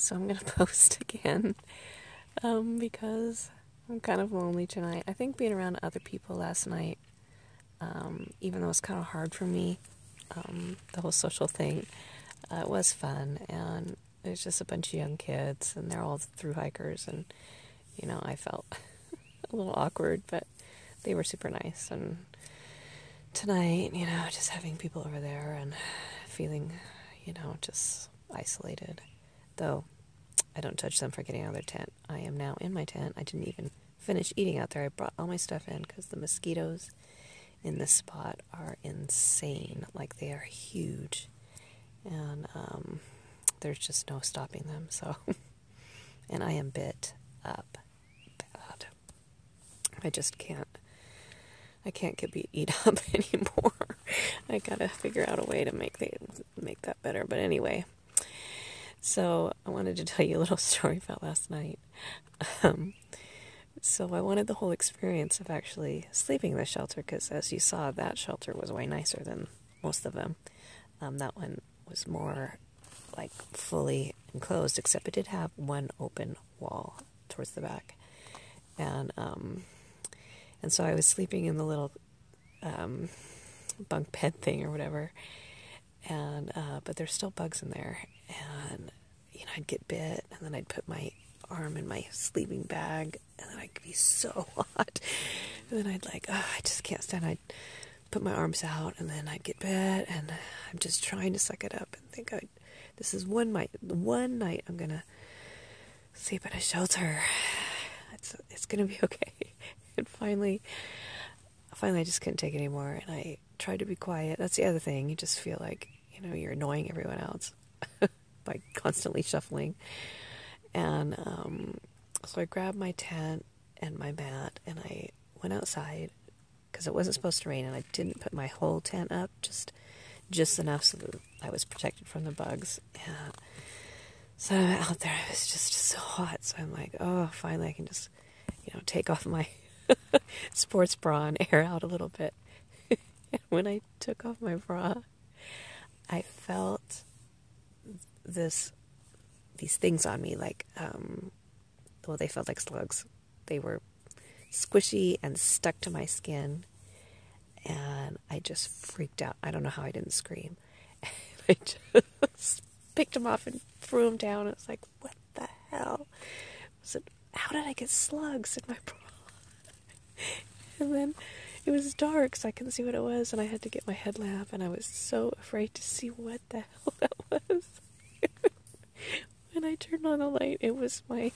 So I'm gonna post again because I'm kind of lonely tonight. I think being around other people last night, even though it was kind of hard for me, the whole social thing, it was fun, and it was just a bunch of young kids, and they're all through hikers, and I felt a little awkward, but they were super nice. And tonight, just having people over there and feeling, just isolated. Though I don't judge them for getting out of their tent. I am now in my tent. I didn't even finish eating out there. I brought all my stuff in because the mosquitoes in this spot are insane. Like, they are huge. And there's just no stopping them. So, and I am bit up bad. I just can't. I can't get beat up anymore. I gotta figure out a way to make that better. But anyway, so I wanted to tell you a little story about last night. So I wanted the whole experience of actually sleeping in the shelter, because as you saw, that shelter was way nicer than most of them. That one was more like fully enclosed, except it did have one open wall towards the back. And so I was sleeping in the little bunk bed thing or whatever, and but there's still bugs in there, and I'd get bit, and then I'd put my arm in my sleeping bag, and then I'd be so hot, and then I'd I just can't stand. I'd put my arms out, and then I'd get bit, and I'm just trying to suck it up and think, this is one night I'm gonna sleep in a shelter. It's gonna be okay. And finally I just couldn't take it anymore, and I tried to be quiet. That's the other thing. You just feel like, you're annoying everyone else by constantly shuffling. And so I grabbed my tent and my mat, and I went outside, because it wasn't supposed to rain, and I didn't put my whole tent up, just enough so that I was protected from the bugs. And so I'm out there. It was just so hot. So I'm like, oh, finally I can just, take off my sports bra and air out a little bit. And when I took off my bra, I felt these things on me, like, they felt like slugs. They were squishy and stuck to my skin, and I just freaked out. I don't know how I didn't scream. And I just picked them off and threw them down. It was like, what the hell? How did I get slugs in my bra? And then it was dark, so I couldn't see what it was, and I had to get my headlamp, and I was so afraid to see what the hell that was. When I turned on the light, it was my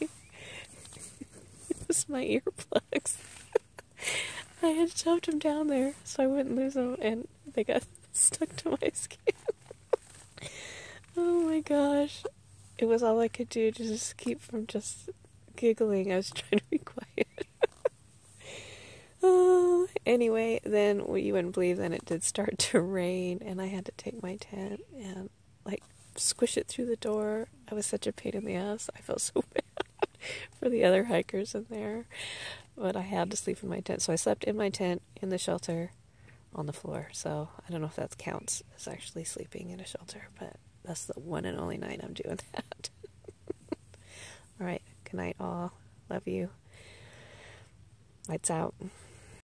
earplugs. I had shoved them down there so I wouldn't lose them, and they got stuck to my skin. Oh my gosh. It was all I could do to just keep from just giggling. I was trying to be quiet. Oh, anyway, then, you wouldn't believe, then it did start to rain, and I had to take my tent and, squish it through the door. I was such a pain in the ass. I felt so bad for the other hikers in there. But I had to sleep in my tent. So I slept in my tent, in the shelter, on the floor. So I don't know if that counts as actually sleeping in a shelter, but that's the one and only night I'm doing that. All right. Good night, all. Love you. Lights out.